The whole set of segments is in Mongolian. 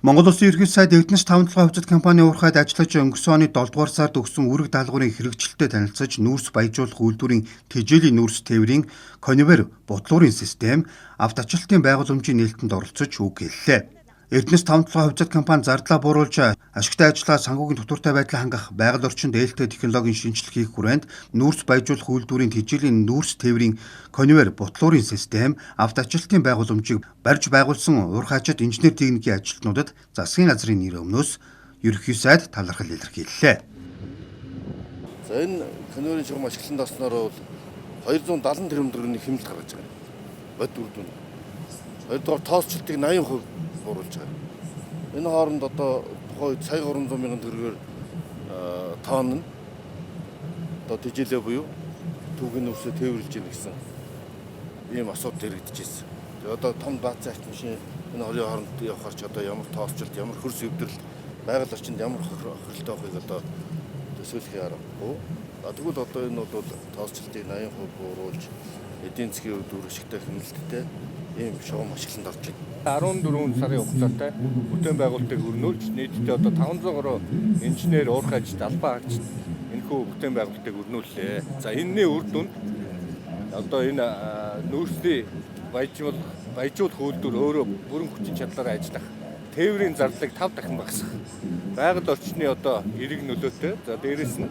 Монгол Улсын ерөнхий сайд Эрдэнэс 5-7 компани уурхайд ажиллаж өнгөрсөн оны 7 дугаар сард өгсөн үүрэг даалгаврын хэрэгжилтэд танилцаж нүүрс баяжуулах үйлдвэрийн тэжээлийн нүүрс тээврийн конвейер бодлуурын систем автоачлалтын байгууламжийн нээлтэнд оролцож үг хэллээ. Эрдэнэс 5-7 компани зардлаа бууруулж ашигтай ажиллагаа санхүүгийн дутууртай байдлаа хангах байгаль орчинд ээлтэй технологийн шинжилгээ хийх хүрээнд нүүрс баяжуулах үйлдвэрийн тэжээлийн нүүрс тээврийн конвейер бодлуурын систем автоачлалтын байгууламжийг барьж байгуулсан уурхайчид инженер техникийн ажилтнуудад засгийн газрын нэр өмнөөс ерөнхий сайд талархал илэрхийллээ. За энэ конвейерын шугам ашиглалтанд орсноор бол 270 тэрбум төгрөгийн хэмнэлт гаргаж байгаа. Бод үрдүн. Хоёрдугаар тоосчлтыг 80% бууруулж байгаа. Энэ хооронд одоо тухай сая 300 мянган төгрөгөөр тонн нь одоо тэжээлээ буюу түүхийн нөөцөө тээвэрлж ийн гэсэн ийм асуудал хэрэгжиж байна. Тэгээ одоо том дац ач машин энэ хоёрын хооронд явахаар ч одоо ямар тоосчлт, ямар хөрс өвдрөл, байгаль орчинд ямар хохиролтой байхыг одоо төсөөлөх аргагүй. Тэгвэл одоо энэ бол тоосчлтыг 80% бууруулж эдийн засгийн хувьд үргэлжлэлтэй хэмнэлттэй ийм шугам ашиглалтанд орж байна. 14 сарын хугацаатай бүтээн байгуулалтыг өрнүүлж нийтдээ одоо 500 гаруй инженер уурхайч албан хаагч энэхүү бүтээн байгуулалтыг өрнүүллээ. За энэний үр дүнд одоо энэ нүүрсний баяжуулах үйлдвэр өөрөө бүрэн хүчин чадлаараа ажиллах, тээврийн зардлыг 5 дахин багасгах, байгаль орчны одоо эрэг нөлөөтэй. За дээрэс нь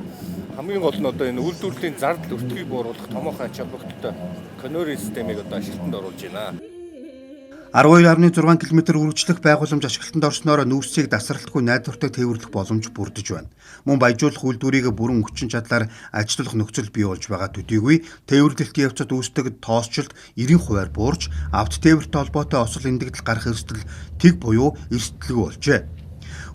хамгийн гол нь одоо энэ үйлдвэрлэлийн зардал өртгийг бууруулах томоохон ач холбогдолтой конвейер системийг одоо ашиглалтанд оруулж байна. 12.6 км үргэлжлэх байгууламж ашиглалтанд орсноор нүүрсийг дасралтгүй найдвартай тээвэрлэх боломж бүрдэж байна. Мөн баяжуулах үйлдвэрийг бүрэн хүчин чадлаар ажиллах нөхцөл бий болж байгаа төдийгүй тээвэрлэлтийн явцад үүсдэг тоосчлт 90% буурч авто тээвэртэй холбоотой осол эндэгдэл гарах эрсдэл тэг буюу эрсдэлгүй болжээ.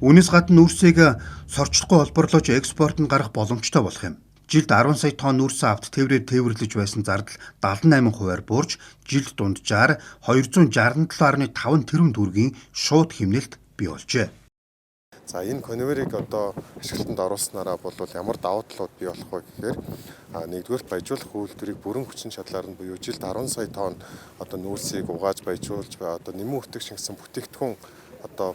Үүнээс гадна нүүрсийг сорчлохгүй холбоорлож экспорт нь гарах боломжтой болох юм. Жилд 10 сая тонн нүүрсээ авто тээврээр тээвэрлэж байсан зардал 78% буурч жилд дунджаар 267.5 тэрбум төгрөгийн шууд хэмнэлт бий болжээ. За энэ конвейерыг одоо ашиглалтанд оруулснараа бол ямар давуу талууд бий болох вэ гэхээр нэгдүгээр баяжуулах үйлдвэрийг бүрэн хүчин чадлаар нь буюу жилд 10 сая тонн одоо нүүрсийг угааж баяжуулж одоо нэмэн үтэг шингэсэн бүтээгдэхүүн одоо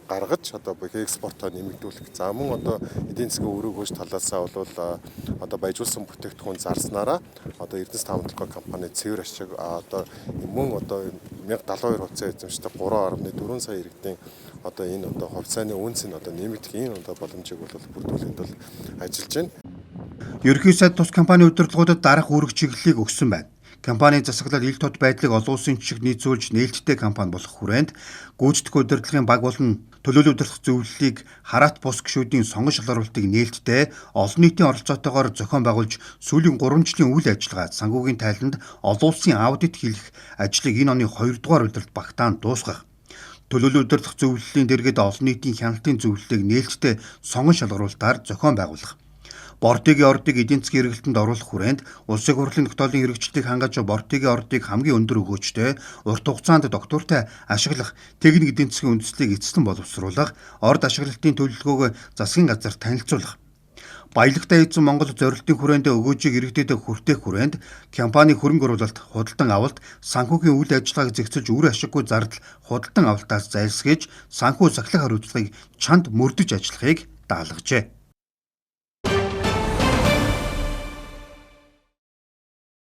гаргаж одоо экспортоо нэмэгдүүлэх. За мөн одоо эдийн засгийн өрөөгөөж талаасаа бол одоо баяжуулсан бүтээгдэхүүн зарснараа одоо Эрдэнэс 5-7 компани цэвэр ашиг одоо мөн одоо 1072 хувьцаа эзэмшдэг 3.4 сая иргэдийн одоо энэ одоо хувьцааны үнц нь одоо нэмэгдэх энэ одоо боломжийг бол бүрдүүлэхэд бол ажиллаж байна. Ерөнхий сайд тус компани удирдлагуудад дараах үүрэг чиглэлийг өгсөн байна. Компанийн засаглал ил тод байдлыг олон улсын жишг нийцүүлж нээлттэй компани болох хүрээнд гүйцэтгэх удирдлагын баг болон төлөөлөл удирдах зөвлөлийг хараат бус гишүүдийн сонгон шалгаруулалтыг нээлттэй олон нийтийн оролцоотойгоор зохион байгуулж сүүлийн 3 жилийн үйл ажиллагаа санхүүгийн тайланд олон улсын аудит хийх ажлыг энэ оны 2 дугаар удирдалт багтаанд дуусгах. Төлөөлөл удирдах зөвлөлийн дэргэд олон нийтийн хяналтын зөвлөлийг нээлттэй сонгон шалгаруулалтаар зохион байгуулах. Бортын ордыг эдийн засгийн эргэлтэнд оруулах хүрээнд улсын хурлын тогтоолын хэрэгжилтийг хангаж бортын ордыг хамгийн өндөр өгөөжтэй, урт хугацаанд доктортой ашиглах, техник эдийн засгийн үндэслэлийг эцэслэн боловсруулах, орд ашиглалтын төлөвлөгөөг засгийн газар танилцуулах. Баялагтай эзэн Монгол зорилтын хүрээнд өгөөжийг иргэдэд хүртээх хүрээнд компани хөрөнгө оруулалт, худалдан авалт, санхүүгийн үйл ажиллагааг зэгцэлж үр ашиггүй зардал худалдан авалтаас зайлсхийж санхүү сахилах хариуцлагыг чанд мөрдөж ажиллахыг даалгажээ.